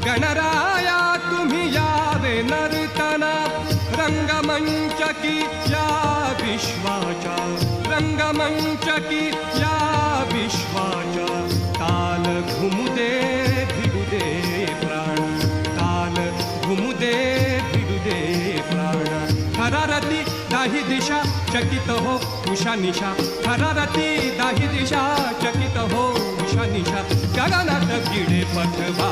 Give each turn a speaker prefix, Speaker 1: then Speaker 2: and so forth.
Speaker 1: गणराया तुम्ही यावे नर्तना रंगमंच की या विश्वाचा रंगमंच की या विश्वाचा ताल घुमुदे भिडुदे प्राण ताल घुमुदे भिडुदे प्राण थरारती दाही दिशा चकित हो उषा निशा थरारती दाही दिशा चकित हो उषा निशा गगनात किडे पथवा